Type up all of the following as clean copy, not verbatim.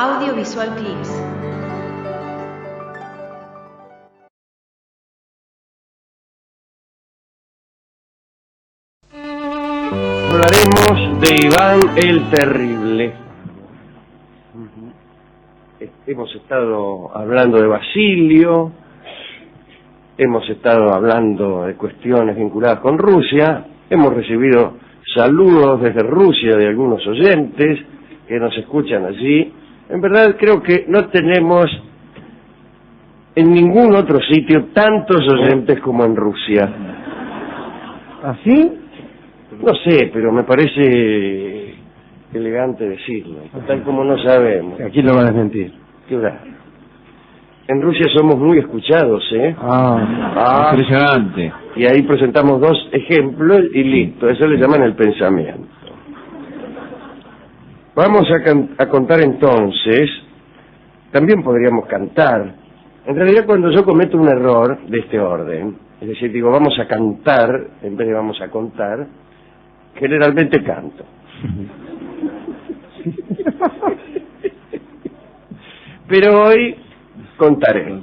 Audiovisual Clips. Hablaremos de Iván el Terrible. Hemos estado hablando de Basilio, hemos estado hablando de cuestiones vinculadas con Rusia, hemos recibido saludos desde Rusia de algunos oyentes que nos escuchan allí. En verdad creo que no tenemos en ningún otro sitio tantos oyentes como en Rusia. ¿Así? No sé, pero me parece elegante decirlo, tal como no sabemos. Aquí lo va a desmentir. ¿Qué va? En Rusia somos muy escuchados, ¿eh? Impresionante. Y ahí presentamos dos ejemplos y listo, eso le llaman el pensamiento. Vamos a contar entonces, también podríamos cantar. En realidad cuando yo cometo un error de este orden, es decir, digo vamos a cantar en vez de vamos a contar, generalmente canto. Pero hoy contaré.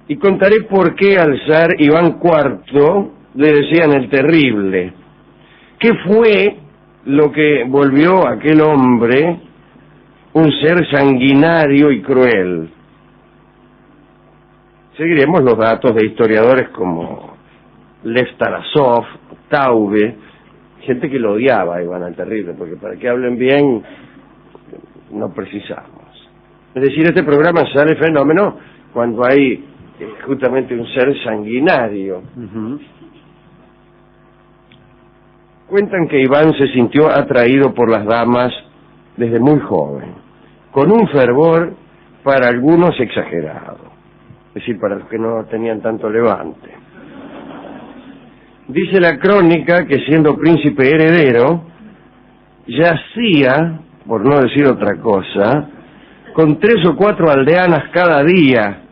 Y contaré por qué al zar Iván IV le decían el Terrible. ¿Qué fue lo que volvió a aquel hombre un ser sanguinario y cruel? Seguiremos los datos de historiadores como Lev Tarasov, Taube, gente que lo odiaba a Iván el Terrible, porque para que hablen bien no precisamos. Es decir, este programa sale fenómeno cuando hay justamente un ser sanguinario. Cuentan que Iván se sintió atraído por las damas desde muy joven, con un fervor para algunos exagerado, es decir, para los que no tenían tanto levante. Dice la crónica que siendo príncipe heredero, yacía, por no decir otra cosa, con 3 o 4 aldeanas cada día,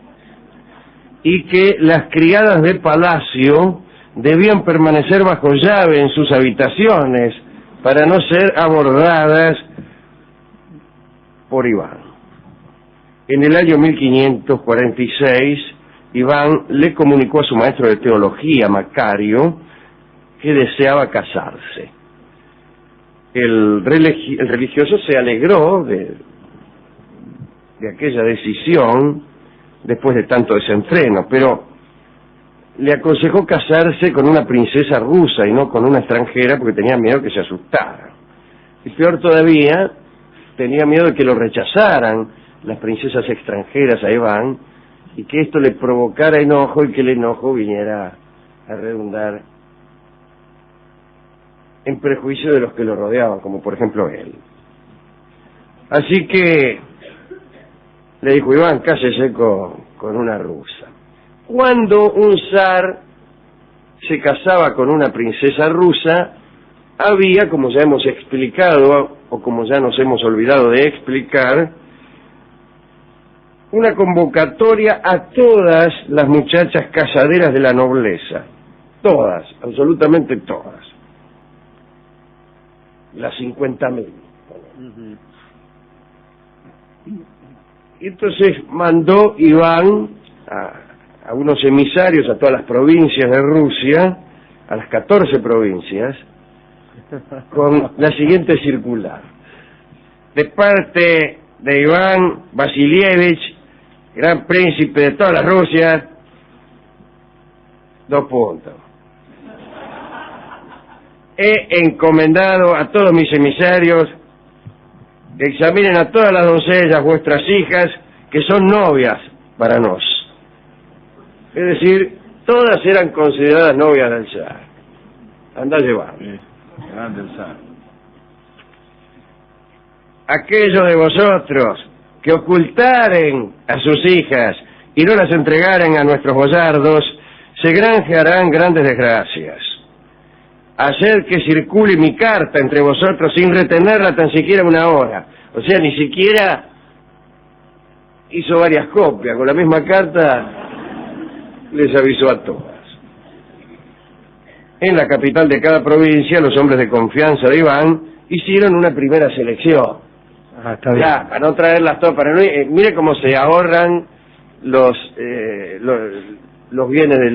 y que las criadas de palacio debían permanecer bajo llave en sus habitaciones para no ser abordadas por Iván. En el año 1546, Iván le comunicó a su maestro de teología, Macario, que deseaba casarse. El religioso se alegró de aquella decisión después de tanto desenfreno, pero le aconsejó casarse con una princesa rusa y no con una extranjera porque tenía miedo que se asustara. Y peor todavía, tenía miedo de que lo rechazaran las princesas extranjeras a Iván y que esto le provocara enojo y que el enojo viniera a redundar en prejuicio de los que lo rodeaban, como por ejemplo él. Así que le dijo: Iván, cásese con una rusa. Cuando un zar se casaba con una princesa rusa, había, como ya hemos explicado, o como ya nos hemos olvidado de explicar, una convocatoria a todas las muchachas casaderas de la nobleza. Todas, absolutamente todas. Las 50.000. Y entonces mandó Iván a unos emisarios a todas las provincias de Rusia, a las 14 provincias, con la siguiente circular: de parte de Iván Vasilievich, gran príncipe de toda la Rusia, 2 puntos. He encomendado a todos mis emisarios que examinen a todas las doncellas, vuestras hijas, que son novias para nos. Es decir, todas eran consideradas novias del zar. Anda a llevar. Grande el zar. Aquellos de vosotros que ocultaren a sus hijas y no las entregaren a nuestros boyardos, se granjearán grandes desgracias. Hacer que circule mi carta entre vosotros sin retenerla tan siquiera 1 hora. O sea, ni siquiera hizo varias copias. Con la misma carta les avisó a todas. En la capital de cada provincia, los hombres de confianza de Iván hicieron una primera selección. Ah, está bien. Ya, para no traerlas todas, para no, mire cómo se ahorran los bienes de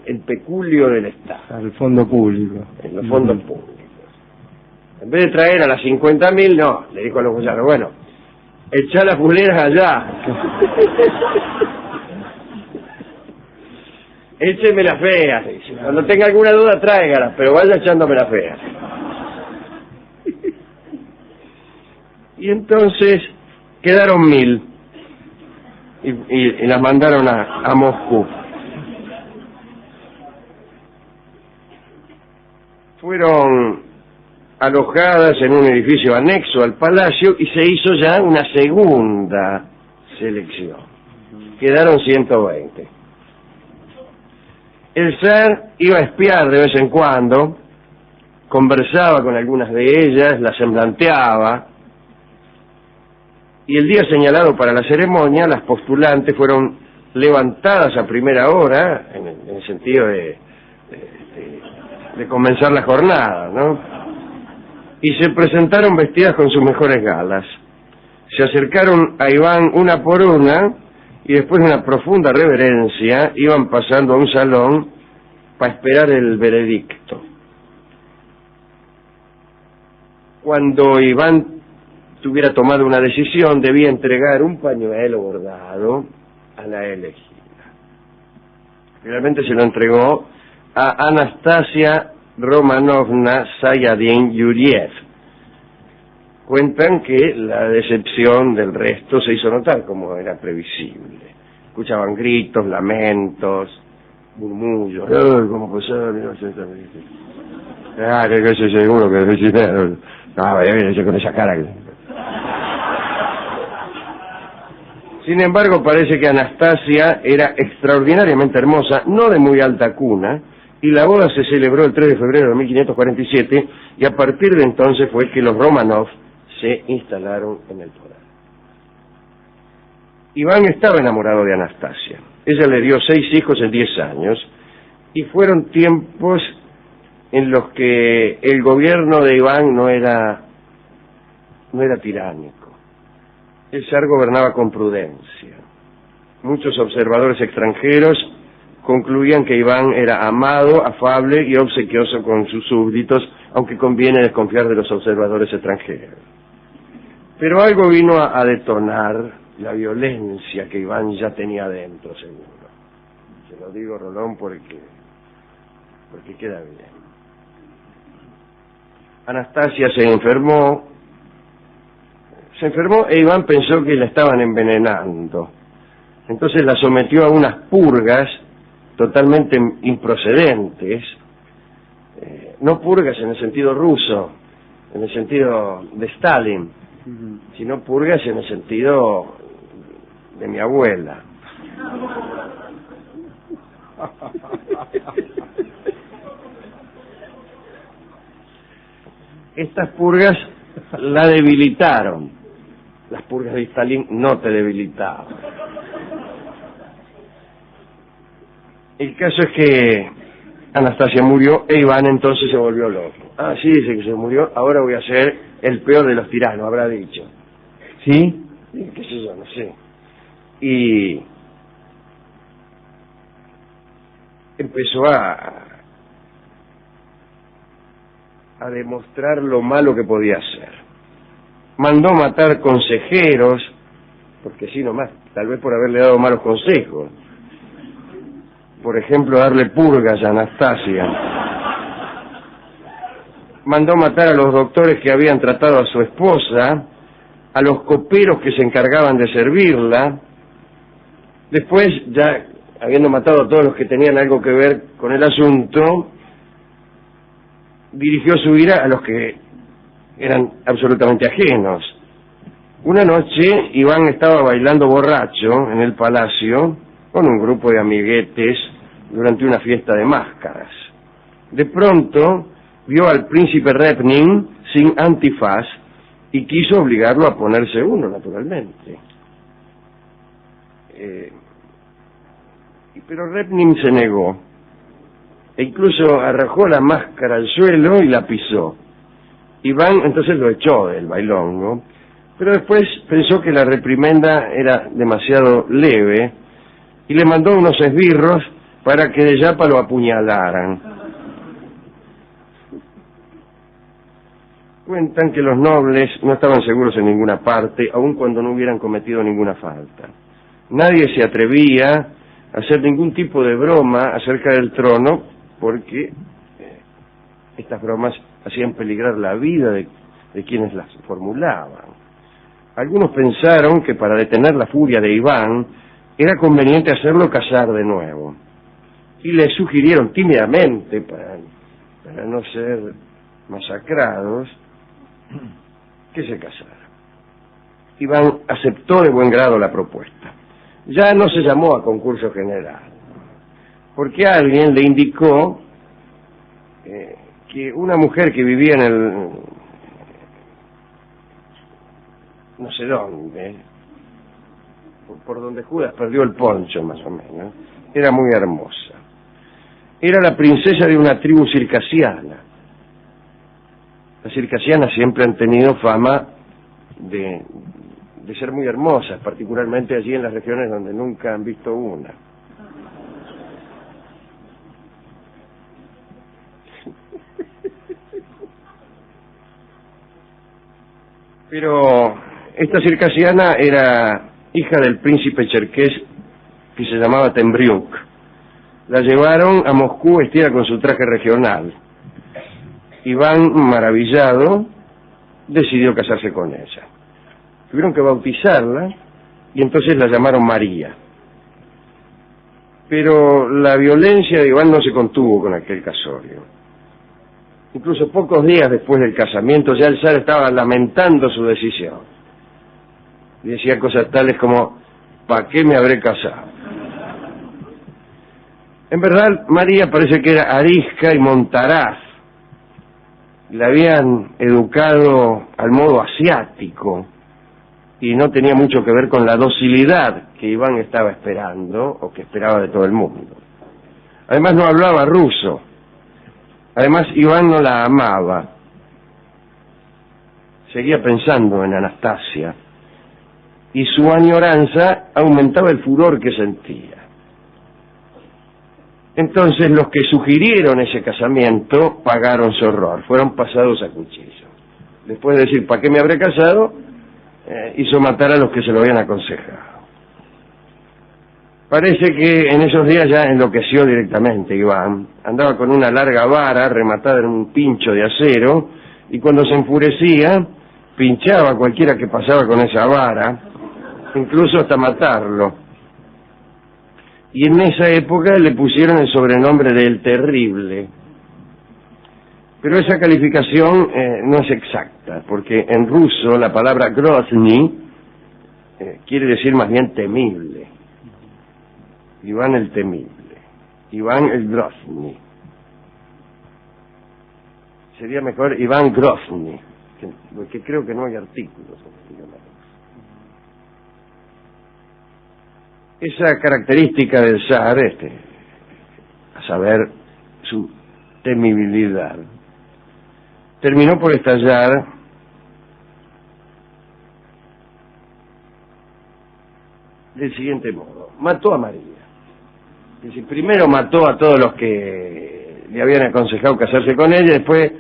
el peculio del Estado. Al fondo público. En los fondos públicos. En vez de traer a las 50.000, no, le dijo a los boyaros, bueno, echá las fuleras allá. Écheme las feas, dice. Cuando tenga alguna duda, tráigalas, pero vaya echándome las feas. Y entonces quedaron 1.000 y las mandaron a Moscú. Fueron alojadas en un edificio anexo al palacio y se hizo ya una segunda selección. Quedaron 120. El zar iba a espiar de vez en cuando, conversaba con algunas de ellas, las semblanteaba, y el día señalado para la ceremonia, las postulantes fueron levantadas a primera hora, en el sentido de comenzar la jornada, ¿no? Y se presentaron vestidas con sus mejores galas. Se acercaron a Iván una por una, y después de una profunda reverencia, iban pasando a un salón para esperar el veredicto. Cuando Iván tuviera tomado una decisión, debía entregar un pañuelo bordado a la elegida. Finalmente se lo entregó a Anastasia Romanovna Sayadin Yuriev. Cuentan que la decepción del resto se hizo notar, como era previsible. Escuchaban gritos, lamentos, murmullos. ¿Cómo pasó? Ah, que ese seguro que no, vaya con esa cara. Sin embargo, parece que Anastasia era extraordinariamente hermosa, no de muy alta cuna, y la boda se celebró el 3 de febrero de 1547, y a partir de entonces fue que los Romanov se instalaron en el poder. Iván estaba enamorado de Anastasia. Ella le dio 6 hijos en 10 años, y fueron tiempos en los que el gobierno de Iván no era tiránico. El zar gobernaba con prudencia. Muchos observadores extranjeros concluían que Iván era amado, afable y obsequioso con sus súbditos, aunque conviene desconfiar de los observadores extranjeros. Pero algo vino a detonar la violencia que Iván ya tenía dentro, seguro. Se lo digo, Rolón, porque queda bien. Anastasia se enfermó e Iván pensó que la estaban envenenando. Entonces la sometió a unas purgas totalmente improcedentes, no purgas en el sentido ruso, en el sentido de Stalin, sino purgas en el sentido de mi abuela. Estas purgas la debilitaron. Las purgas de Stalin no te debilitaban. El caso es que Anastasia murió e Iván entonces se volvió loco. Ah, sí, dice que se murió, ahora voy a ser el peor de los tiranos, habrá dicho. ¿Sí? Sí, qué sé yo, no sé. Y empezó a demostrar lo malo que podía hacer. Mandó matar consejeros, porque sí nomás, tal vez por haberle dado malos consejos. Por ejemplo, darle purgas a Anastasia. Mandó matar a los doctores que habían tratado a su esposa, a los coperos que se encargaban de servirla. Después, ya habiendo matado a todos los que tenían algo que ver con el asunto, dirigió su ira a los que eran absolutamente ajenos. Una noche, Iván estaba bailando borracho en el palacio con un grupo de amiguetes durante una fiesta de máscaras. De pronto, vio al príncipe Repnin sin antifaz y quiso obligarlo a ponerse uno, naturalmente. Pero Repnin se negó e incluso arrojó la máscara al suelo y la pisó. Iván entonces lo echó del bailongo, Pero después pensó que la reprimenda era demasiado leve y le mandó unos esbirros para que de yapa lo apuñalaran. Cuentan que los nobles no estaban seguros en ninguna parte, aun cuando no hubieran cometido ninguna falta. Nadie se atrevía a hacer ningún tipo de broma acerca del trono, porque estas bromas hacían peligrar la vida de quienes las formulaban. Algunos pensaron que para detener la furia de Iván era conveniente hacerlo casar de nuevo, y le sugirieron tímidamente, para no ser masacrados, que se casara. Iván aceptó de buen grado la propuesta. Ya no se llamó a concurso general, porque alguien le indicó que una mujer que vivía en el no sé dónde, por donde Judas perdió el poncho más o menos, era muy hermosa. Era la princesa de una tribu circasiana. Las circasianas siempre han tenido fama de ser muy hermosas, particularmente allí en las regiones donde nunca han visto una. Pero esta circasiana era hija del príncipe cherkés que se llamaba Tembriuk. La llevaron a Moscú vestida con su traje regional. Iván, maravillado, decidió casarse con ella. Tuvieron que bautizarla y entonces la llamaron María. Pero la violencia de Iván no se contuvo con aquel casorio. Incluso pocos días después del casamiento ya el zar estaba lamentando su decisión. Y decía cosas tales como: ¿para qué me habré casado? En verdad, María parece que era arisca y montaraz. La habían educado al modo asiático y no tenía mucho que ver con la docilidad que Iván estaba esperando, o que esperaba de todo el mundo. Además no hablaba ruso. Además Iván no la amaba. Seguía pensando en Anastasia y su añoranza aumentaba el furor que sentía. Entonces los que sugirieron ese casamiento pagaron su horror, fueron pasados a cuchillo. Después de decir: ¿para qué me habré casado?, hizo matar a los que se lo habían aconsejado. Parece que en esos días ya enloqueció directamente Iván. Andaba con una larga vara rematada en un pincho de acero, y cuando se enfurecía pinchaba a cualquiera que pasaba con esa vara, incluso hasta matarlo. Y en esa época le pusieron el sobrenombre de El Terrible. Pero esa calificación no es exacta, porque en ruso la palabra Grozny quiere decir más bien temible. Iván el Temible, Iván el Grozny. Sería mejor Iván Grozny, porque creo que no hay artículos. Esa característica del zar, a saber, su temibilidad, terminó por estallar del siguiente modo: mató a María. Es decir, primero mató a todos los que le habían aconsejado casarse con ella, y después,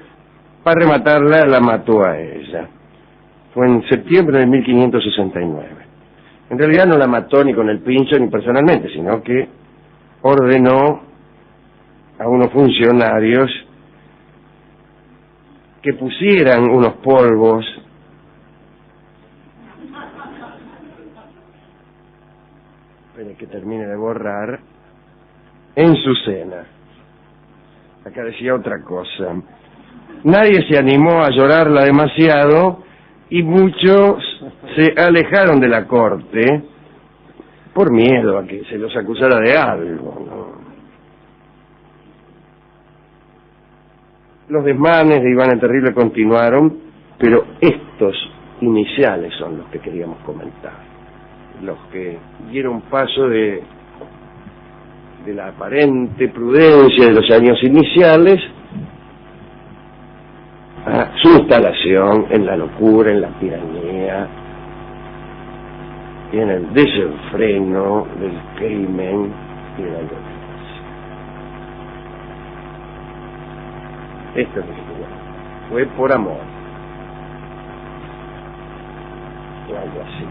para rematarla, la mató a ella. Fue en septiembre de 1569. En realidad no la mató ni con el pincho ni personalmente, sino que ordenó a unos funcionarios que pusieran unos polvos espere que termine de borrar en su cena. Acá decía otra cosa: nadie se animó a llorarla demasiado y muchos se alejaron de la corte por miedo a que se los acusara de algo, ¿no? Los desmanes de Iván el Terrible continuaron, pero estos iniciales son los que queríamos comentar, los que dieron paso de la aparente prudencia de los años iniciales a su instalación en la locura, en la tiranía, y en el desenfreno del crimen y de la violencia. Esto es lo que fue por amor. O algo así.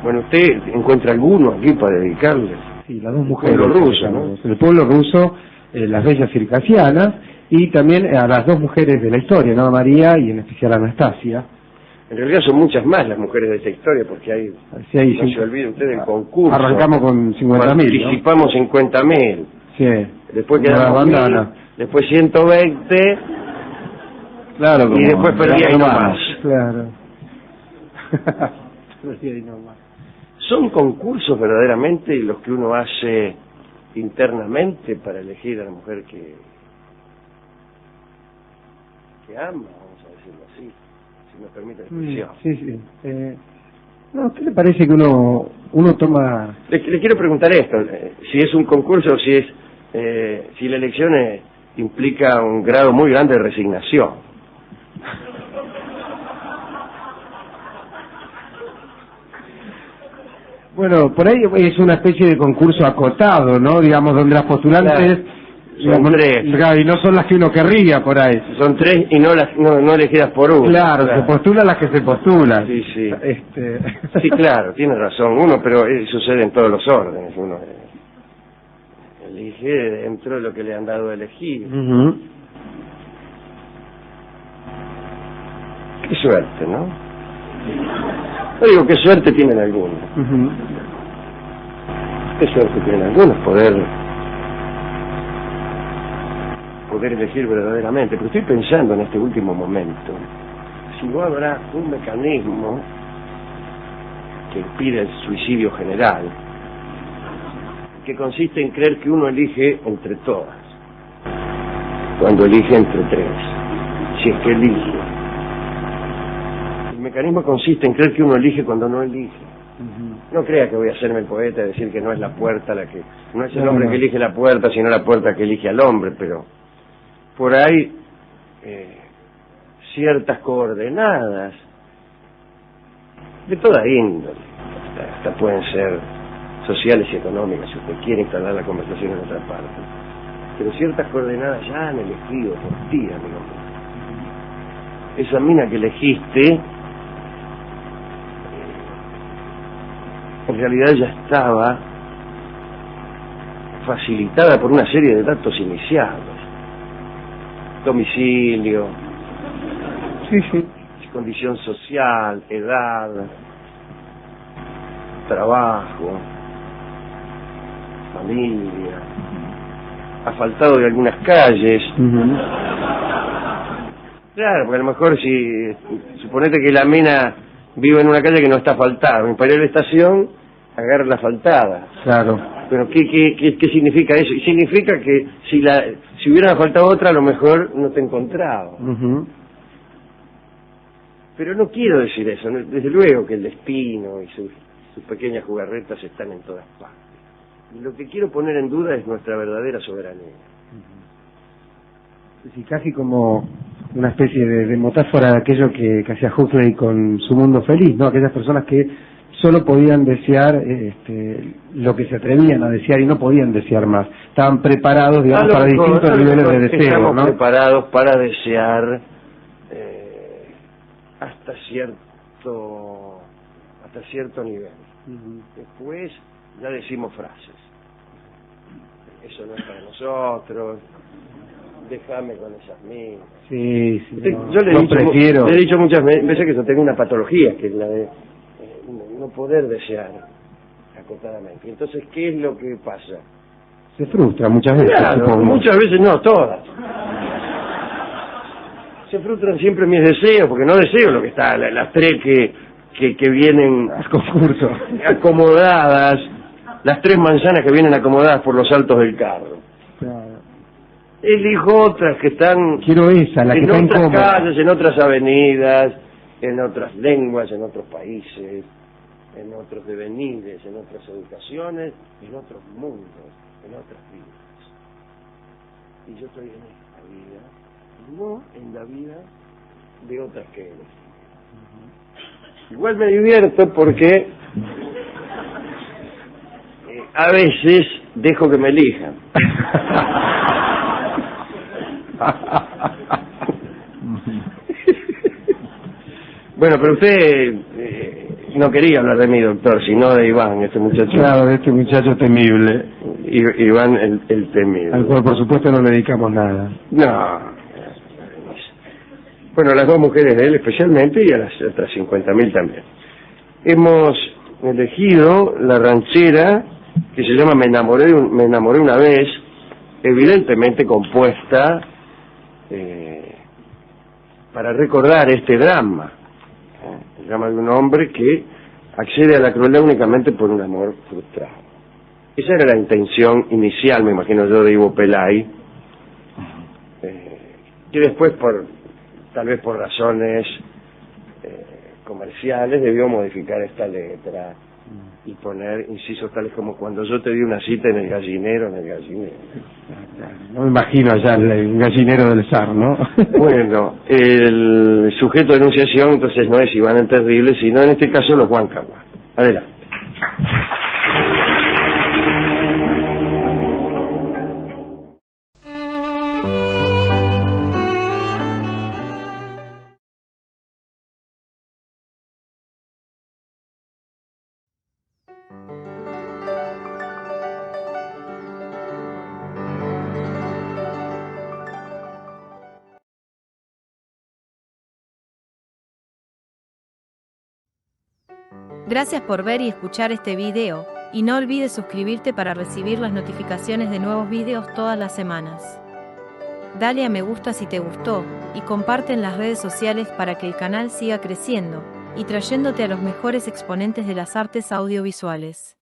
Bueno, ¿usted encuentra alguno aquí para dedicarle? Sí, las dos mujeres. El pueblo ruso, ¿no? El pueblo ruso, las bellas circasianas, y también a las dos mujeres de la historia, ¿no? María y en especial Anastasia. En realidad son muchas más las mujeres de esta historia, porque hay, sí, hay no se olvide usted del concurso. Arrancamos con 50.000, participamos 50.000. Sí. Después quedamos 1.000, después 120. Claro, y después perdí ahí nomás. Claro. Perdí ahí nomás. ¿Son concursos verdaderamente los que uno hace internamente para elegir a la mujer que ama, vamos a decirlo así, si me permite la expresión? Sí, sí. No, ¿a usted le parece que uno toma...? Le quiero preguntar esto, si es un concurso o si es si la elección implica un grado muy grande de resignación. Bueno, por ahí es una especie de concurso acotado, ¿no? Digamos, donde las postulantes... Claro. Son tres. Y no son las que uno querría por ahí. Son tres y no elegidas por uno. Claro, se postulan las que se postulan. Sí, sí. Sí, claro, tiene razón. Pero sucede en todos los órdenes. Uno elige dentro de lo que le han dado a elegir. Qué suerte, ¿no? Yo digo, qué suerte tienen algunos. Qué suerte tienen algunos poder elegir verdaderamente. Pero estoy pensando en este último momento, si no habrá un mecanismo que impide el suicidio general, que consiste en creer que uno elige entre todas, cuando elige entre tres, si es que elige. El mecanismo consiste en creer que uno elige cuando no elige. No crea que voy a hacerme el poeta y decir que no es la puerta la que... No es el hombre que elige la puerta, sino la puerta que elige al hombre, pero por ahí ciertas coordenadas de toda índole, hasta pueden ser sociales y económicas, si usted quiere instalar la conversación en otra parte, pero ciertas coordenadas ya han elegido por ti, amigo. Esa mina que elegiste en realidad ya estaba facilitada por una serie de datos iniciales: domicilio, condición social, edad, trabajo, familia, asfaltado de algunas calles. Claro, porque a lo mejor suponete que la mina vive en una calle que no está asfaltada, para ir a la estación agarra la asfaltada. Claro. Pero ¿qué significa eso? Y significa que si hubiera faltado otra, a lo mejor no te encontraba. Pero no quiero decir eso. Desde luego que el destino y sus pequeñas jugarretas están en todas partes. Y lo que quiero poner en duda es nuestra verdadera soberanía. Sí, casi como una especie de metáfora de aquello que hacía Huxley con Su Mundo Feliz, ¿no? Aquellas personas que solo podían desear lo que se atrevían a desear y no podían desear más. Estaban preparados, digamos, para distintos niveles de deseo, estamos, ¿no? preparados para desear hasta cierto nivel. Después ya decimos frases. Eso no es para nosotros. Déjame con esas minas. Sí, yo le he dicho muchas veces que yo tengo una patología, que es la de no poder desear acotadamente. Entonces, ¿qué es lo que pasa? Se frustra muchas veces. Claro, muchas veces no, todas. Se frustran siempre mis deseos, porque no deseo lo que está, las tres que vienen al concurso, acomodadas, las tres manzanas que vienen acomodadas por los altos del carro. Claro. Elijo otras que están... Quiero esa, la que está en otras incómoda. calles, en otras avenidas, en otras lenguas, en otros países, en otros devenires, en otras educaciones, en otros mundos, en otras vidas. Y yo estoy en esta vida, no en la vida de otras que elegí. Igual me divierto porque a veces dejo que me elijan. Bueno, pero usted no quería hablar de mí, doctor, sino de Iván, este muchacho. Claro, de este muchacho temible. Iván el temible. Al cual, por supuesto, no le dedicamos nada. No. Bueno, las dos mujeres de él especialmente y a las otras 50.000 también. Hemos elegido la ranchera que se llama Me enamoré una vez, evidentemente compuesta para recordar este drama. El drama de un hombre que accede a la crueldad únicamente por un amor frustrado. Esa era la intención inicial, me imagino yo, de Ivo Pelay, que después, tal vez por razones comerciales, debió modificar esta letra y poner incisos tales como cuando yo te di una cita en el gallinero. No me imagino allá el gallinero del zar, ¿no? Bueno, el sujeto de enunciación entonces no es Iván el Terrible, sino en este caso los Huancagua. Adelante. Gracias por ver y escuchar este video, y no olvides suscribirte para recibir las notificaciones de nuevos videos todas las semanas. Dale a me gusta si te gustó, y comparte en las redes sociales para que el canal siga creciendo, y trayéndote a los mejores exponentes de las artes audiovisuales.